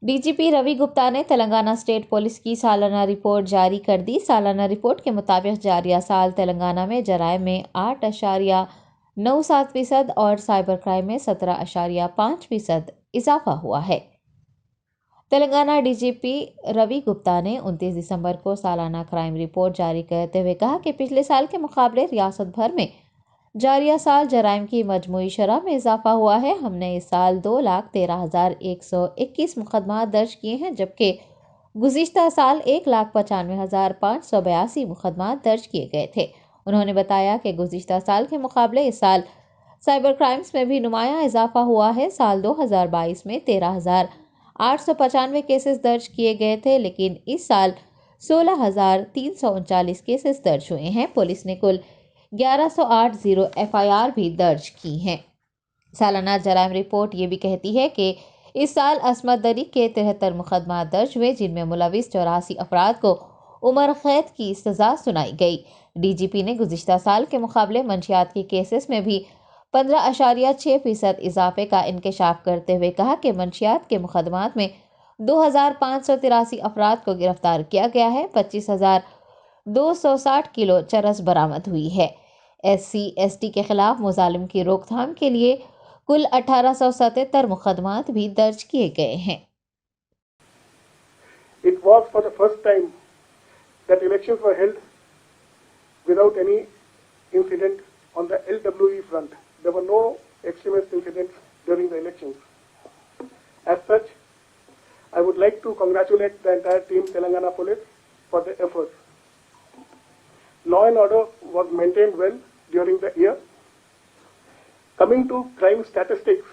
DGP Ravi Gupta ने Telangana state police की सालाना रिपोर्ट जारी कर दी। सालाना रिपोर्ट के मुताबिक जारिया साल तेलंगाना में जराइम में 8.97% और साइबर क्राइम में 17.5% इजाफा हुआ है। तेलंगाना डीजीपी रवि गुप्ता ने 29 दिसंबर को सालाना क्राइम रिपोर्ट जारी करते हुए कहा कि पिछले साल के मुकाबले रियासत भर में जारिया साल जराइम की मजमूई शरह में इजाफा हुआ है। हमने इस साल 2,13,121 मुकदमा दर्ज किए हैं, जबकि गुज़िश्ता साल 1,95,582 मुकदमा दर्ज किए गए थे। उन्होंने बताया कि गुज़िश्ता साल के मुकाबले इस साल साइबर क्राइम्स में भी नुमाया इजाफा हुआ है। साल 2022 में 13,895 केसेस दर्ज किए गए थे, लेकिन इस साल 16,339 केसेस दर्ज हुए हैं। पुलिस ने कुल 1108 एफआईआर भी दर्ज की हैं। सालाना जराइम रिपोर्ट ये भी कहती है कि इस साल असमत दरी के 73 मुकदमा दर्ज हुए, जिनमें मुलविस 84 अफराद को उम्र कैद की सजा सुनाई गई। डीजीपी ने गुज़िश्ता साल के मुकाबले मंशियात के केसेस में भी 15.6% इजाफे का इंकशाफ करते हुए कहा कि मंशियात के मुकदमात में 2,583 अफराद को गिरफ्तार किया गया है। 25,260 किलो चरस बरामद हुई है। SC/ST के खिलाफ मुजालिम की रोकथाम के लिए कुल 1877 मुकदमात भी दर्ज किए गए हैं। It was for the first time that elections were held without any incident on the LWE front. There were no extremist incidents during the elections. As such, I would like to congratulate the entire team Telangana Police for their efforts. Law and order was maintained well during the year. Coming to crime statistics,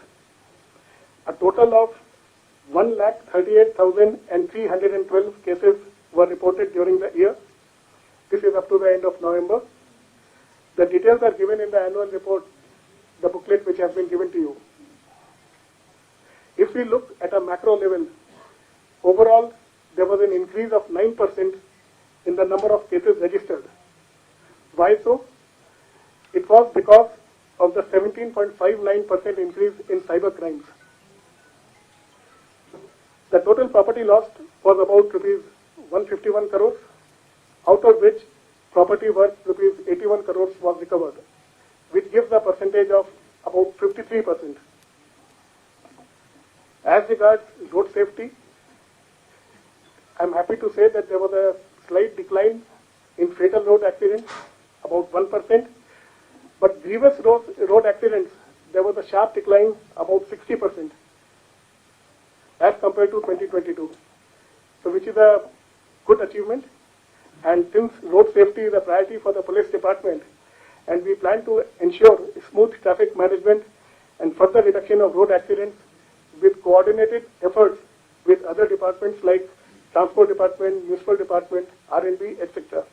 a total of 1,38,312 cases were reported during the year. This is up to the end of November. The details are given in the annual report, the booklet which has been given to you. If we look at a macro level, overall there was an increase of 9% in the number of cases registered. Why so? It was because of the 17.59% increase in cyber crimes. The total property lost was about rupees 151 crores, out of which property worth rupees 81 crores was recovered, which gives a percentage of about 53%. As regards road safety, I am happy to say that there was a slight decline in fatal road accidents, about 1%, but grievous road accidents, there was a sharp decline, about 60%, as compared to 2022, so which is a good achievement. And since road safety is a priority for the police department, and we plan to ensure smooth traffic management and further reduction of road accidents with coordinated efforts with other departments like Transport Department, Municipal Department, R&B, etc.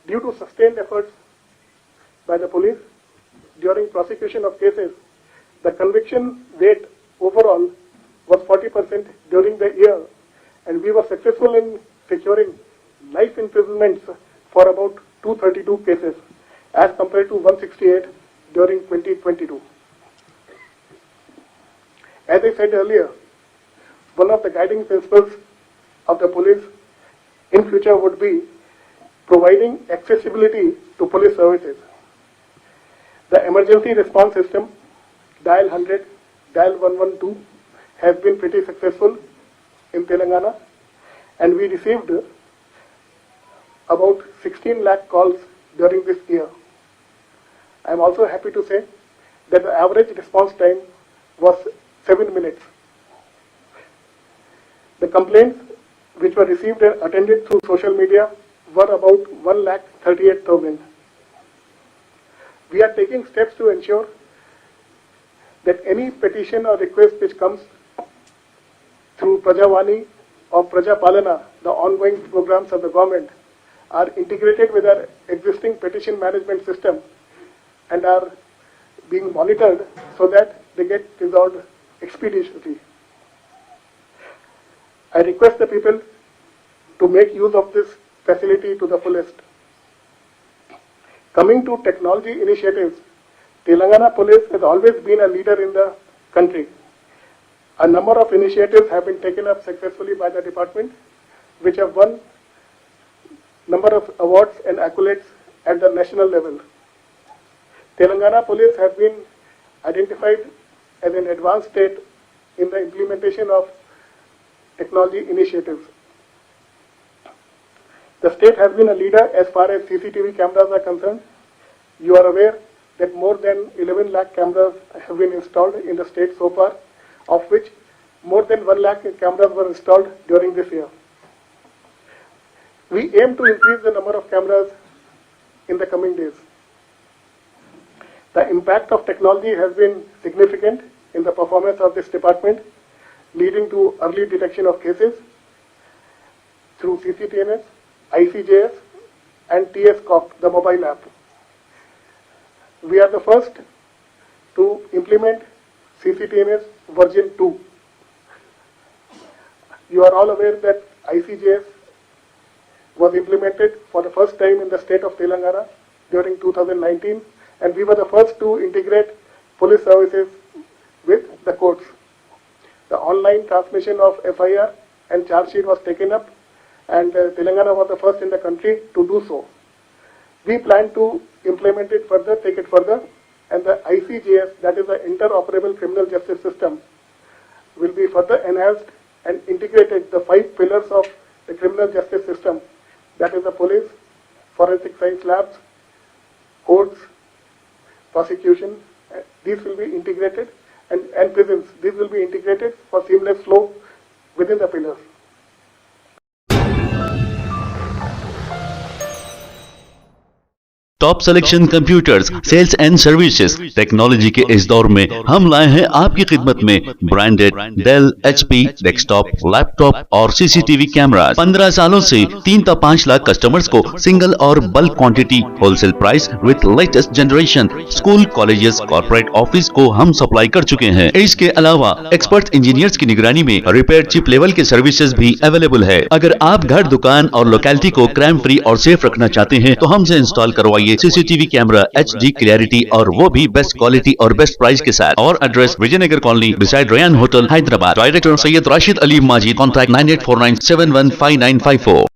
Due to sustained efforts by the police during prosecution of cases, the conviction rate overall was 40% during the year, and we were successful in securing life imprisonments for about 232 cases as compared to 168 during 2022. As I said earlier, one of the guiding principles of the police in future would be providing accessibility to police services. The emergency response system, dial 100, dial 112, has been pretty successful in Telangana, and we received about 16 lakh calls during this year. I am also happy to say that the average response time was 7 minutes. The complaints which were received and attended through social media were about 1,38,000. We are taking steps to ensure that any petition or request which comes through Prajavani or Prajapalana, the ongoing programs of the government, are integrated with our existing petition management system and are being monitored so that they get resolved expeditiously. I request the people to make use of this facility to the fullest. Coming to technology initiatives, Telangana Police has always been a leader in the country. A number of initiatives have been taken up successfully by the department, which have won number of awards and accolades at the national level. Telangana Police has been identified as an advanced state in the implementation of technology initiatives. The state has been a leader as far as CCTV cameras are concerned. You are aware that more than 11 lakh cameras have been installed in the state so far, of which more than 1 lakh cameras were installed during this year. We aim to increase the number of cameras in the coming days. The impact of technology has been significant in the performance of this department, leading to early detection of cases through CCTNS, ICJS, and TS-COP, the mobile app. We are the first to implement CCTNS version 2. You are all aware that ICJS was implemented for the first time in the state of Telangana during 2019, and we were the first to integrate police services with the courts. The online transmission of FIR and charge sheet was taken up, and Telangana was the first in the country to do so. We plan to implement it further, take it further, and the ICJS, that is the Interoperable Criminal Justice System, will be further enhanced and integrated the 5 pillars of the criminal justice system, that is the police, forensic science labs, courts, prosecution. These will be integrated, and prisons. These will be integrated for seamless flow within the pillars. Top selection computers sales and services technology के इस दौर में हम लाए हैं आपकी खिदमत में branded Dell, HP, desktop, laptop और सीसीटीवी कैमरा। 15 सालों से 3 से 5 लाख कस्टमर्स को सिंगल और bulk quantity wholesale price with latest generation school, colleges, corporate office को हम सप्लाई कर चुके हैं। इसके अलावा एक्सपर्ट इंजीनियर्स की निगरानी में रिपेयर चिप लेवल के सर्विसेज भी अवेलेबल है। अगर आप घर, दुकान और लोकेलिटी को क्राइम फ्री और सेफ रखना चाहते हैं तो हमसे इंस्टॉल करवाइए सीसीटीवी कैमरा, HD क्लैरिटी और वो भी बेस्ट क्वालिटी और बेस्ट प्राइस के साथ। और address Vijaynagar colony beside Ryan hotel, Hyderabad. Director Syed Rashid Ali Majid. Contact 9849715954।